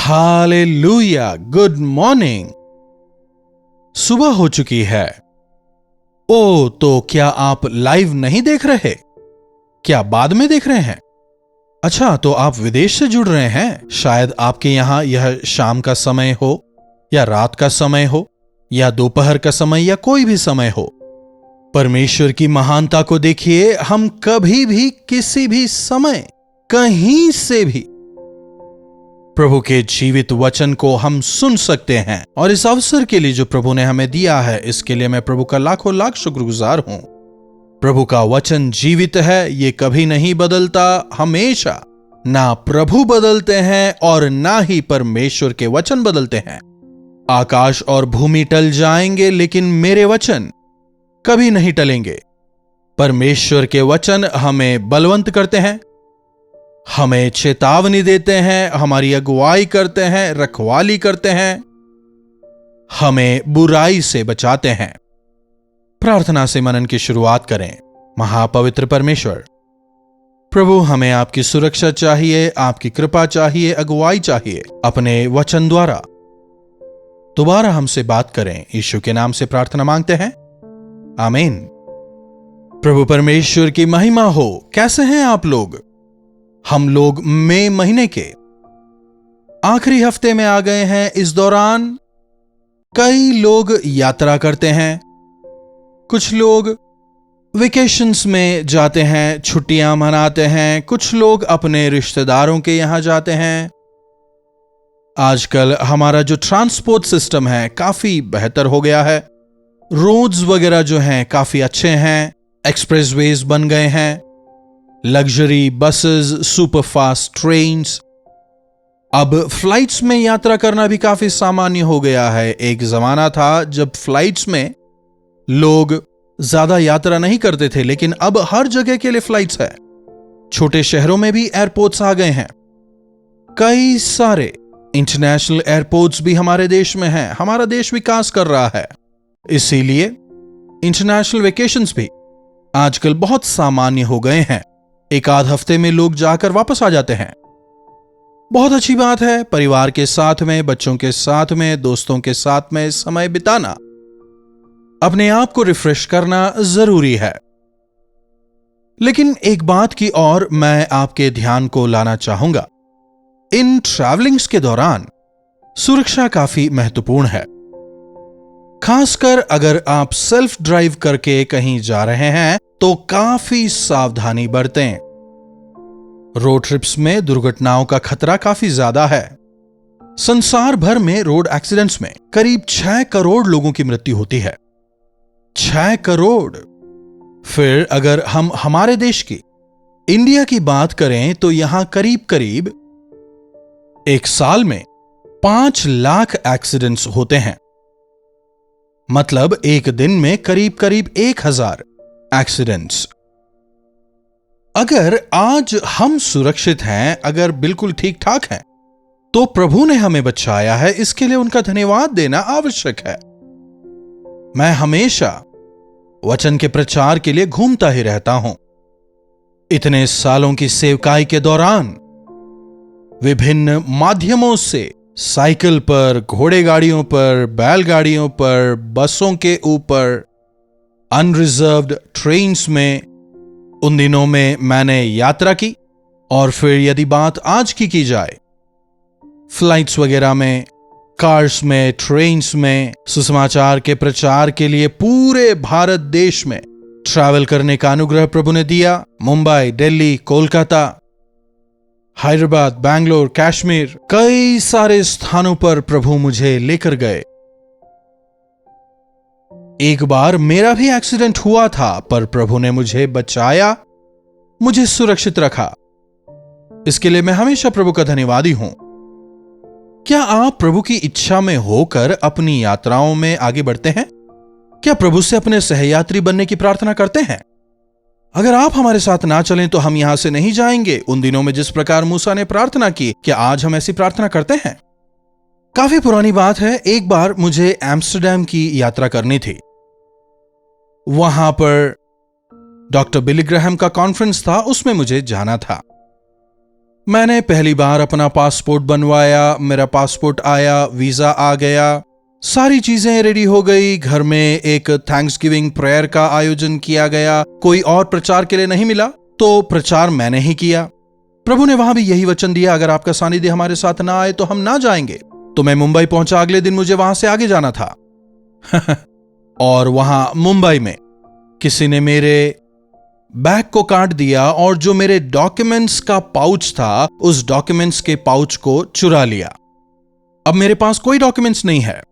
Hallelujah, good morning. सुबह हो चुकी है। ओ, तो क्या आप लाइव नहीं देख रहे? क्या बाद में देख रहे हैं? अच्छा, तो आप विदेश से जुड़ रहे हैं। शायद आपके यहां यह शाम का समय हो, या रात का समय हो, या दोपहर का समय, या कोई भी समय हो। परमेश्वर की महानता को देखिए। हम कभी भी, किसी भी समय, कहीं से भी प्रभु के जीवित वचन को हम सुन सकते हैं। और इस अवसर के लिए जो प्रभु ने हमें दिया है, इसके लिए मैं प्रभु का लाखों लाख शुक्रगुजार हूं। प्रभु का वचन जीवित है, ये कभी नहीं बदलता, हमेशा। ना प्रभु बदलते हैं और ना ही परमेश्वर के वचन बदलते हैं। आकाश और भूमि टल जाएंगे, लेकिन मेरे वचन कभी नहीं टलेंगे। परमेश्वर के वचन हमें बलवंत करते हैं, हमें चेतावनी देते हैं, हमारी अगुवाई करते हैं, रखवाली करते हैं, हमें बुराई से बचाते हैं। प्रार्थना से मनन की शुरुआत करें। महापवित्र परमेश्वर, प्रभु, हमें आपकी सुरक्षा चाहिए, आपकी कृपा चाहिए, अगुवाई चाहिए। अपने वचन द्वारा दोबारा हमसे बात करें। यीशु के नाम से प्रार्थना मांगते हैं, आमीन। प्रभु परमेश्वर की महिमा हो। कैसे हैं आप लोग? हम लोग मई महीने के आखिरी हफ्ते में आ गए हैं। इस दौरान कई लोग यात्रा करते हैं, कुछ लोग वेकेशंस में जाते हैं, छुट्टियां मनाते हैं, कुछ लोग अपने रिश्तेदारों के यहां जाते हैं। आजकल हमारा जो ट्रांसपोर्ट सिस्टम है काफी बेहतर हो गया है। रोड्स वगैरह जो हैं काफी अच्छे हैं, एक्सप्रेसवेज बन गए हैं, लग्जरी बसेस, सुपरफास्ट ट्रेन्स। अब फ्लाइट्स में यात्रा करना भी काफी सामान्य हो गया है। एक जमाना था जब फ्लाइट्स में लोग ज्यादा यात्रा नहीं करते थे, लेकिन अब हर जगह के लिए फ्लाइट्स है। छोटे शहरों में भी एयरपोर्ट्स आ गए हैं। कई सारे इंटरनेशनल एयरपोर्ट्स भी हमारे देश में हैं। हमारा देश विकास कर रहा है, इसीलिए इंटरनेशनल वेकेशंस भी आजकल बहुत सामान्य हो गए हैं। एक आध हफ्ते में लोग जाकर वापस आ जाते हैं। बहुत अच्छी बात है। परिवार के साथ में, बच्चों के साथ में, दोस्तों के साथ में समय बिताना, अपने आप को रिफ्रेश करना जरूरी है। लेकिन एक बात की और मैं आपके ध्यान को लाना चाहूंगा। इन ट्रैवलिंग्स के दौरान सुरक्षा काफी महत्वपूर्ण है। खासकर अगर आप सेल्फ ड्राइव करके कहीं जा रहे हैं तो काफी सावधानी बरतें। रोड ट्रिप्स में दुर्घटनाओं का खतरा काफी ज्यादा है। संसार भर में रोड एक्सीडेंट्स में करीब 6 करोड़ लोगों की मृत्यु होती है। 6 करोड़। फिर अगर हम हमारे देश की, इंडिया की बात करें तो यहां करीब करीब एक साल में 5 लाख एक्सीडेंट्स होते हैं। मतलब एक दिन में करीब करीब 1000 एक्सीडेंट्स। अगर आज हम सुरक्षित हैं, अगर बिल्कुल ठीक ठाक हैं, तो प्रभु ने हमें बचाया है। इसके लिए उनका धन्यवाद देना आवश्यक है। मैं हमेशा वचन के प्रचार के लिए घूमता ही रहता हूं। इतने सालों की सेवकाई के दौरान विभिन्न माध्यमों से, साइकिल पर, घोड़े गाड़ियों पर, बैलगाड़ियों पर, बसों के ऊपर, अनरिजर्व्ड ट्रेन्स में, उन दिनों में मैंने यात्रा की। और फिर यदि बात आज की जाए, फ्लाइट्स वगैरह में, कार्स में, ट्रेन्स में, सुसमाचार के प्रचार के लिए पूरे भारत देश में ट्रैवल करने का अनुग्रह प्रभु ने दिया। मुंबई, दिल्ली, कोलकाता, हैदराबाद, बैंगलोर, कश्मीर, कई सारे स्थानों पर प्रभु मुझे लेकर गए। एक बार मेरा भी एक्सीडेंट हुआ था, पर प्रभु ने मुझे बचाया, मुझे सुरक्षित रखा। इसके लिए मैं हमेशा प्रभु का धन्यवादी हूं। क्या आप प्रभु की इच्छा में होकर अपनी यात्राओं में आगे बढ़ते हैं? क्या प्रभु से अपने सहयात्री बनने की प्रार्थना करते हैं? अगर आप हमारे साथ ना चलें तो हम यहां से नहीं जाएंगे। उन दिनों में जिस प्रकार मूसा ने प्रार्थना की, क्या आज हम ऐसी प्रार्थना करते हैं? काफी पुरानी बात है। एक बार मुझे एम्स्टरडैम की यात्रा करनी थी। वहां पर डॉक्टर बिली ग्राहम का कॉन्फ्रेंस था, उसमें मुझे जाना था। मैंने पहली बार अपना पासपोर्ट बनवाया, मेरा पासपोर्ट आया, वीजा आ गया, सारी चीजें रेडी हो गई। घर में एक थैंक्सगिविंग प्रेयर का आयोजन किया गया। कोई और प्रचार के लिए नहीं मिला तो प्रचार मैंने ही किया। प्रभु ने वहां भी यही वचन दिया, अगर आपका सानिध्य हमारे साथ ना आए तो हम ना जाएंगे। तो मैं मुंबई पहुंचा। अगले दिन मुझे वहां से आगे जाना था। और वहां मुंबई में किसी ने मेरे बैग को काट दिया और जो मेरे डॉक्यूमेंट्स का पाउच था, उस डॉक्यूमेंट्स के पाउच को चुरा लिया। अब मेरे पास कोई डॉक्यूमेंट्स नहीं है,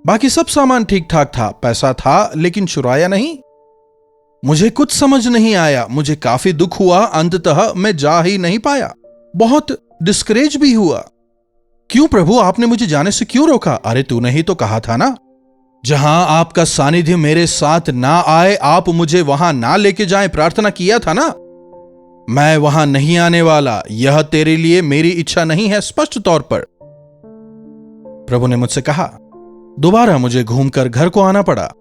बाकी सब सामान ठीक ठाक था, पैसा था, लेकिन चुराया नहीं। मुझे कुछ समझ नहीं आया, मुझे काफी दुख हुआ। अंततः मैं जा ही नहीं पाया, बहुत डिस्करेज भी हुआ। क्यों प्रभु, आपने मुझे जाने से क्यों रोका? अरे तूने ही तो कहा था ना, जहां आपका सानिध्य मेरे साथ ना आए आप मुझे वहां ना लेके जाएं, प्रार्थना किया था ना। मैं वहां नहीं आने वाला, यह तेरे लिए मेरी इच्छा नहीं है, स्पष्ट तौर पर। प्रभु ने मुझसे कहा। दोबारा मुझे घूमकर घर को आना पड़ा।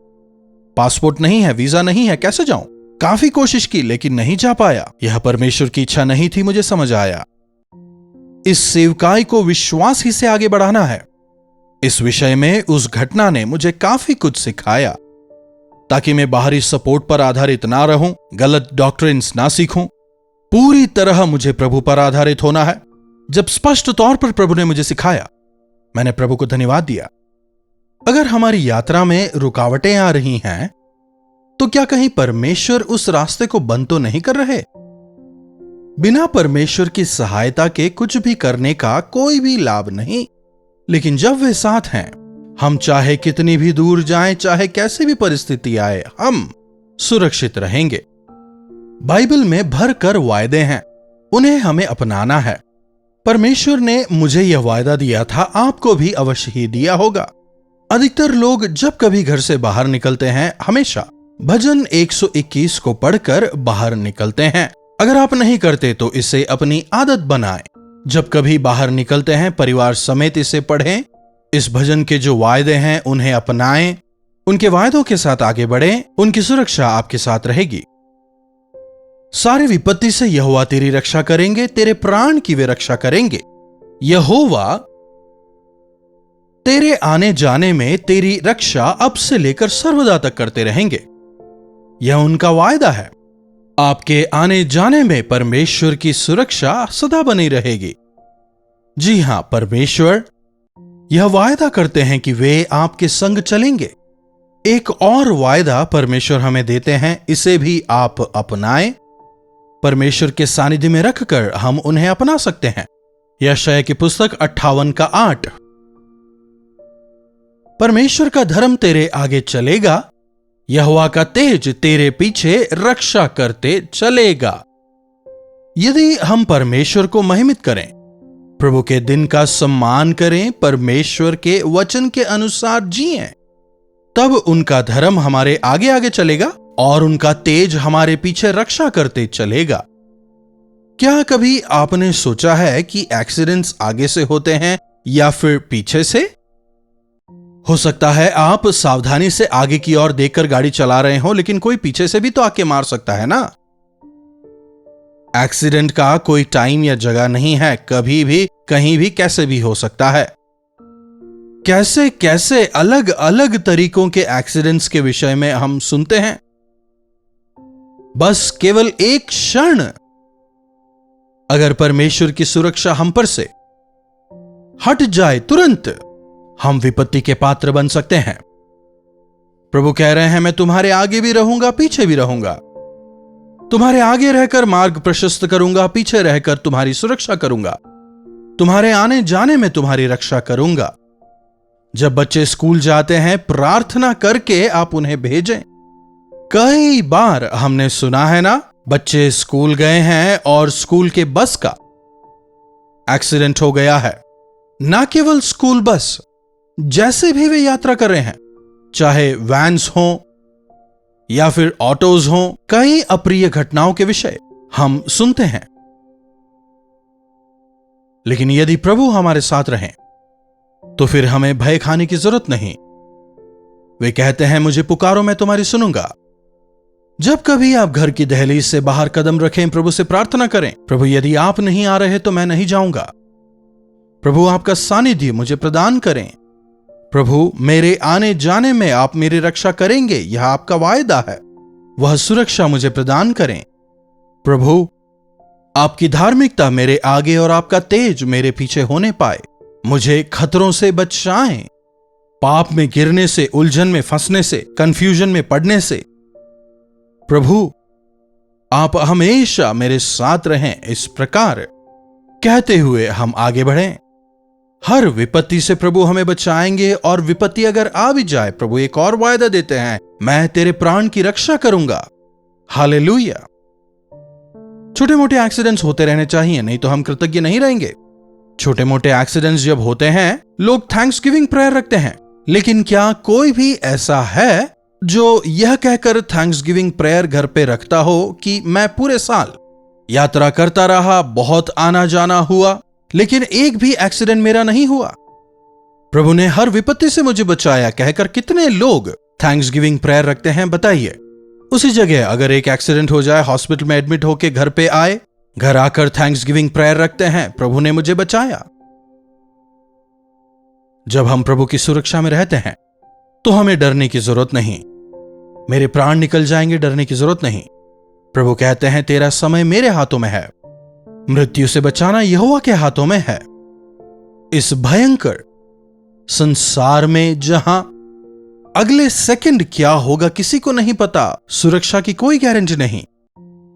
पासपोर्ट नहीं है, वीजा नहीं है, कैसे जाऊं? काफी कोशिश की लेकिन नहीं जा पाया। यह परमेश्वर की इच्छा नहीं थी, मुझे समझ आया। इस सेवकाई को विश्वास ही से आगे बढ़ाना है। इस विषय में उस घटना ने मुझे काफी कुछ सिखाया, ताकि मैं बाहरी सपोर्ट पर आधारित ना रहूं, गलत डॉक्ट्रिन्स ना सीखूं। पूरी तरह मुझे प्रभु पर आधारित होना है। जब स्पष्ट तौर पर प्रभु ने मुझे सिखाया, मैंने प्रभु को धन्यवाद दिया। अगर हमारी यात्रा में रुकावटें आ रही हैं, तो क्या कहीं परमेश्वर उस रास्ते को बंद तो नहीं कर रहे? बिना परमेश्वर की सहायता के कुछ भी करने का कोई भी लाभ नहीं। लेकिन जब वे साथ हैं, हम चाहे कितनी भी दूर जाएं, चाहे कैसी भी परिस्थिति आए, हम सुरक्षित रहेंगे। बाइबल में भर कर वायदे हैं, उन्हें हमें अपनाना है। परमेश्वर ने मुझे यह वायदा दिया था, आपको भी अवश्य ही दिया होगा। अधिकतर लोग जब कभी घर से बाहर निकलते हैं, हमेशा भजन 121 को पढ़कर बाहर निकलते हैं। अगर आप नहीं करते तो इसे अपनी आदत बनाएं। जब कभी बाहर निकलते हैं, परिवार समेत इसे पढ़ें। इस भजन के जो वायदे हैं उन्हें अपनाएं, उनके वायदों के साथ आगे बढ़ें, उनकी सुरक्षा आपके साथ रहेगी। सारी विपत्ति से यहोवा तेरी रक्षा करेंगे, तेरे प्राण की वे रक्षा करेंगे। यहोवा तेरे आने जाने में तेरी रक्षा अब से लेकर सर्वदा तक करते रहेंगे। यह उनका वायदा है। आपके आने जाने में परमेश्वर की सुरक्षा सदा बनी रहेगी। जी हां, परमेश्वर यह वायदा करते हैं कि वे आपके संग चलेंगे। एक और वायदा परमेश्वर हमें देते हैं, इसे भी आप अपनाएं। परमेश्वर के सानिध्य में रखकर हम उन्हें अपना सकते हैं। यशायाह की पुस्तक 58:8। परमेश्वर का धर्म तेरे आगे चलेगा, यहोवा का तेज तेरे पीछे रक्षा करते चलेगा। यदि हम परमेश्वर को महिमित करें, प्रभु के दिन का सम्मान करें, परमेश्वर के वचन के अनुसार जिएं, तब उनका धर्म हमारे आगे आगे चलेगा और उनका तेज हमारे पीछे रक्षा करते चलेगा। क्या कभी आपने सोचा है कि एक्सीडेंट्स आगे से होते हैं या फिर पीछे से? हो सकता है आप सावधानी से आगे की ओर देखकर गाड़ी चला रहे हो, लेकिन कोई पीछे से भी तो आके मार सकता है ना। एक्सीडेंट का कोई टाइम या जगह नहीं है, कभी भी कहीं भी कैसे भी हो सकता है। कैसे कैसे अलग अलग तरीकों के एक्सीडेंट्स के विषय में हम सुनते हैं। बस केवल एक क्षण अगर परमेश्वर की सुरक्षा हम पर से हट जाए, तुरंत हम विपत्ति के पात्र बन सकते हैं। प्रभु कह रहे हैं, मैं तुम्हारे आगे भी रहूंगा, पीछे भी रहूंगा। तुम्हारे आगे रहकर मार्ग प्रशस्त करूंगा, पीछे रहकर तुम्हारी सुरक्षा करूंगा। तुम्हारे आने जाने में तुम्हारी रक्षा करूंगा। जब बच्चे स्कूल जाते हैं, प्रार्थना करके आप उन्हें भेजें। कई बार हमने सुना है ना, बच्चे स्कूल गए हैं और स्कूल के बस का एक्सीडेंट हो गया है। ना केवल स्कूल बस, जैसे भी वे यात्रा कर रहे हैं, चाहे वैन्स हों या फिर ऑटोज हों, कई अप्रिय घटनाओं के विषय हम सुनते हैं। लेकिन यदि प्रभु हमारे साथ रहें, तो फिर हमें भय खाने की जरूरत नहीं। वे कहते हैं, मुझे पुकारो मैं तुम्हारी सुनूंगा। जब कभी आप घर की दहलीज से बाहर कदम रखें, प्रभु से प्रार्थना करें, प्रभु यदि आप नहीं आ रहे तो मैं नहीं जाऊंगा। प्रभु आपका सानिध्य मुझे प्रदान करें। प्रभु मेरे आने जाने में आप मेरी रक्षा करेंगे, यह आपका वायदा है। वह सुरक्षा मुझे प्रदान करें। प्रभु आपकी धार्मिकता मेरे आगे और आपका तेज मेरे पीछे होने पाए। मुझे खतरों से बचाएं, पाप में गिरने से, उलझन में फंसने से, कंफ्यूजन में पड़ने से। प्रभु आप हमेशा मेरे साथ रहें। इस प्रकार कहते हुए हम आगे बढ़ें। हर विपत्ति से प्रभु हमें बचाएंगे, और विपत्ति अगर आ भी जाए, प्रभु एक और वायदा देते हैं, मैं तेरे प्राण की रक्षा करूंगा। हालेलुया। छोटे मोटे एक्सीडेंट्स होते रहने चाहिए, नहीं तो हम कृतज्ञ नहीं रहेंगे। छोटे मोटे एक्सीडेंट्स जब होते हैं, लोग थैंक्सगिविंग प्रेयर रखते हैं, लेकिन क्या कोई भी ऐसा है जो यह कहकर थैंक्सगिविंग प्रेयर घर पे रखता हो कि मैं पूरे साल यात्रा करता रहा, बहुत आना जाना हुआ, लेकिन एक भी एक्सीडेंट मेरा नहीं हुआ, प्रभु ने हर विपत्ति से मुझे बचाया, कहकर कितने लोग थैंक्सगिविंग प्रेयर रखते हैं बताइए। उसी जगह अगर एक एक्सीडेंट हो जाए, हॉस्पिटल में एडमिट होके घर पे आए, घर आकर थैंक्सगिविंग प्रेयर रखते हैं, प्रभु ने मुझे बचाया। जब हम प्रभु की सुरक्षा में रहते हैं तो हमें डरने की जरूरत नहीं। मेरे प्राण निकल जाएंगे, डरने की जरूरत नहीं। प्रभु कहते हैं तेरा समय मेरे हाथों में है, मृत्यु से बचाना यहोवा के हाथों में है। इस भयंकर संसार में जहां अगले सेकंड क्या होगा किसी को नहीं पता, सुरक्षा की कोई गारंटी नहीं।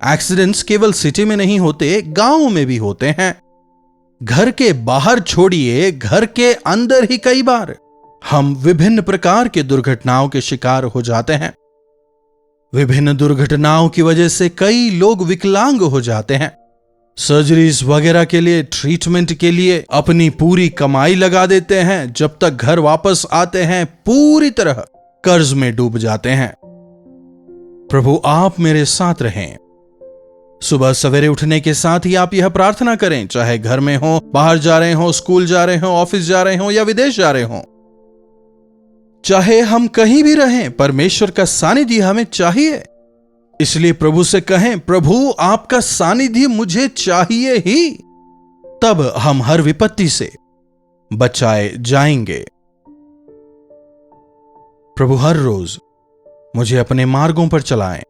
एक्सीडेंट्स केवल सिटी में नहीं होते, गांव में भी होते हैं। घर के बाहर छोड़िए, घर के अंदर ही कई बार हम विभिन्न प्रकार के दुर्घटनाओं के शिकार हो जाते हैं। विभिन्न दुर्घटनाओं की वजह से कई लोग विकलांग हो जाते हैं। सर्जरीज वगैरह के लिए, ट्रीटमेंट के लिए अपनी पूरी कमाई लगा देते हैं। जब तक घर वापस आते हैं पूरी तरह कर्ज में डूब जाते हैं। प्रभु आप मेरे साथ रहें। सुबह सवेरे उठने के साथ ही आप यह प्रार्थना करें, चाहे घर में हो, बाहर जा रहे हो, स्कूल जा रहे हो, ऑफिस जा रहे हो या विदेश जा रहे हो, चाहे हम कहीं भी रहें, परमेश्वर का सानिध्य हमें चाहिए। इसलिए प्रभु से कहें, प्रभु आपका सानिध्य मुझे चाहिए ही, तब हम हर विपत्ति से बचाए जाएंगे। प्रभु हर रोज मुझे अपने मार्गों पर चलाएं,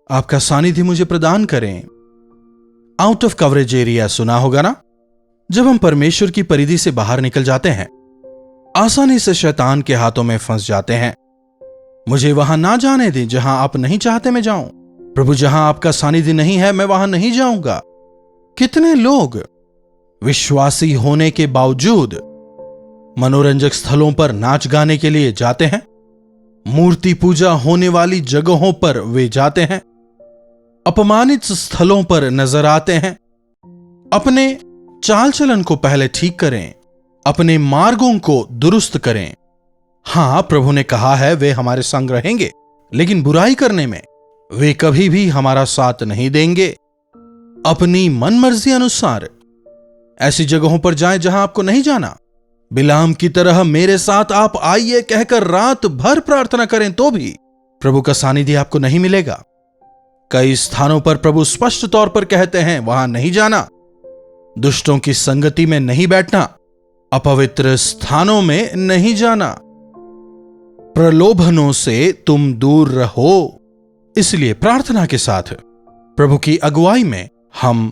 आपका सानिध्य मुझे प्रदान करें। आउट ऑफ कवरेज एरिया सुना होगा ना? जब हम परमेश्वर की परिधि से बाहर निकल जाते हैं, आसानी से शैतान के हाथों में फंस जाते हैं। मुझे वहां ना जाने दें जहां आप नहीं चाहते मैं जाऊं। प्रभु जहां आपका सानिध्य नहीं है, मैं वहां नहीं जाऊंगा। कितने लोग विश्वासी होने के बावजूद मनोरंजक स्थलों पर नाच गाने के लिए जाते हैं, मूर्ति पूजा होने वाली जगहों पर वे जाते हैं, अपमानित स्थलों पर नजर आते हैं। अपने चाल चलन को पहले ठीक करें, अपने मार्गों को दुरुस्त करें। हां, प्रभु ने कहा है वे हमारे संग रहेंगे, लेकिन बुराई करने में वे कभी भी हमारा साथ नहीं देंगे। अपनी मनमर्जी अनुसार ऐसी जगहों पर जाएं जहां आपको नहीं जाना। बिलाम की तरह मेरे साथ आप आइए कहकर रात भर प्रार्थना करें तो भी प्रभु का सानिध्य आपको नहीं मिलेगा। कई स्थानों पर प्रभु स्पष्ट तौर पर कहते हैं वहां नहीं जाना, दुष्टों की संगति में नहीं बैठना, अपवित्र स्थानों में नहीं जाना, प्रलोभनों से तुम दूर रहो। इसलिए प्रार्थना के साथ प्रभु की अगुवाई में हम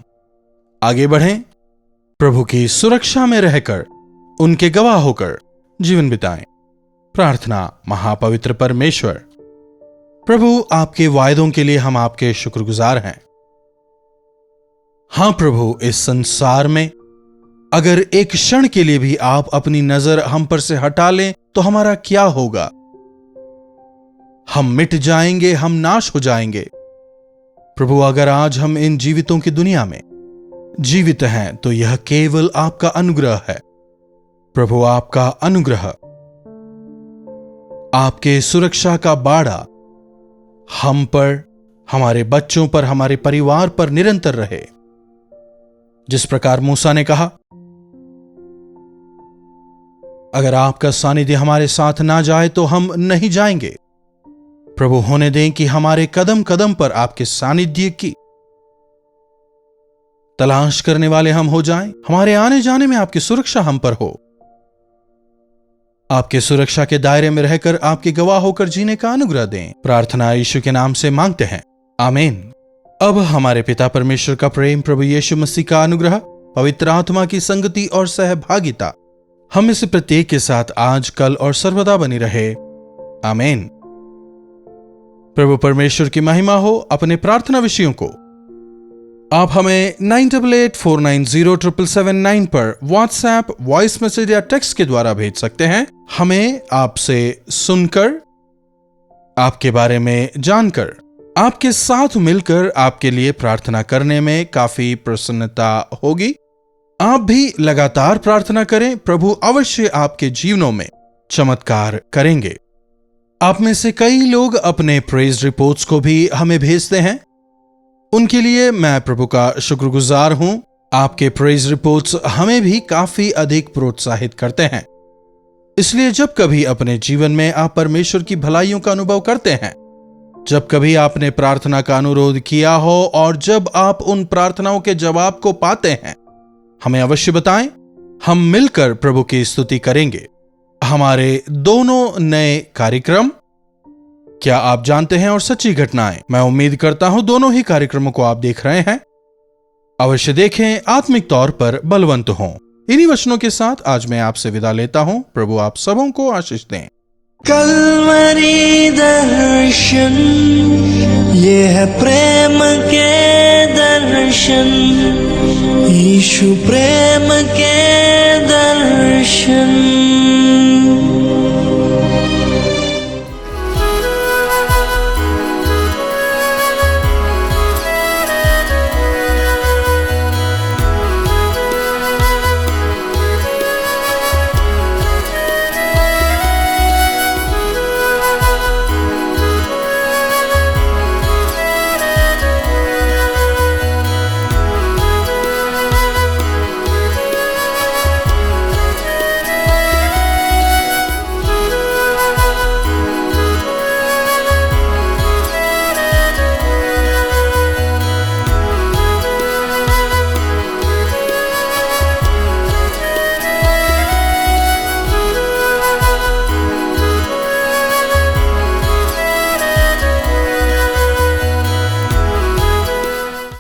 आगे बढ़ें, प्रभु की सुरक्षा में रहकर उनके गवाह होकर जीवन बिताएं। प्रार्थना। महापवित्र परमेश्वर, प्रभु आपके वायदों के लिए हम आपके शुक्रगुजार हैं। हां प्रभु, इस संसार में अगर एक क्षण के लिए भी आप अपनी नजर हम पर से हटा लें तो हमारा क्या होगा? हम मिट जाएंगे, हम नाश हो जाएंगे। प्रभु, अगर आज हम इन जीवितों की दुनिया में जीवित हैं तो यह केवल आपका अनुग्रह है। प्रभु, आपका अनुग्रह, आपके सुरक्षा का बाड़ा हम पर, हमारे बच्चों पर, हमारे परिवार पर निरंतर रहे। जिस प्रकार मूसा ने कहा, अगर आपका सानिध्य हमारे साथ ना जाए तो हम नहीं जाएंगे। प्रभु होने दें कि हमारे कदम कदम पर आपके सानिध्य की तलाश करने वाले हम हो जाएं। हमारे आने जाने में आपकी सुरक्षा हम पर हो। आपके सुरक्षा के दायरे में रहकर आपके गवाह होकर जीने का अनुग्रह दें। प्रार्थना यीशु के नाम से मांगते हैं, आमीन। अब हमारे पिता परमेश्वर का प्रेम, प्रभु यीशु मसीह का अनुग्रह, पवित्र आत्मा की संगति और सहभागिता हम में से प्रत्येक के साथ आज, कल और सर्वदा बनी रहे, आमीन। प्रभु परमेश्वर की महिमा हो। अपने प्रार्थना विषयों को आप हमें 9884907779 पर व्हाट्सएप, वॉइस मैसेज या टेक्स्ट के द्वारा भेज सकते हैं। हमें आपसे सुनकर, आपके बारे में जानकर, आपके साथ मिलकर आपके लिए प्रार्थना करने में काफी प्रसन्नता होगी। आप भी लगातार प्रार्थना करें, प्रभु अवश्य आपके जीवनों में चमत्कार करेंगे। आप में से कई लोग अपने प्रेज रिपोर्ट्स को भी हमें भेजते हैं, उनके लिए मैं प्रभु का शुक्रगुजार हूं। आपके प्रेज रिपोर्ट्स हमें भी काफी अधिक प्रोत्साहित करते हैं। इसलिए जब कभी अपने जीवन में आप परमेश्वर की भलाइयों का अनुभव करते हैं, जब कभी आपने प्रार्थना का अनुरोध किया हो और जब आप उन प्रार्थनाओं के जवाब को पाते हैं, हमें अवश्य बताएं। हम मिलकर प्रभु की स्तुति करेंगे। हमारे दोनों नए कार्यक्रम क्या आप जानते हैं और सच्ची घटनाएं, मैं उम्मीद करता हूं दोनों ही कार्यक्रमों को आप देख रहे हैं। अवश्य देखें, आत्मिक तौर पर बलवंत हों। इन्हीं वचनों के साथ आज मैं आपसे विदा लेता हूं। प्रभु आप सबों को आशीष दें। कल्वरी दर्शन, ये है प्रेम के दर्शन, यीशु प्रेम के दर्शन।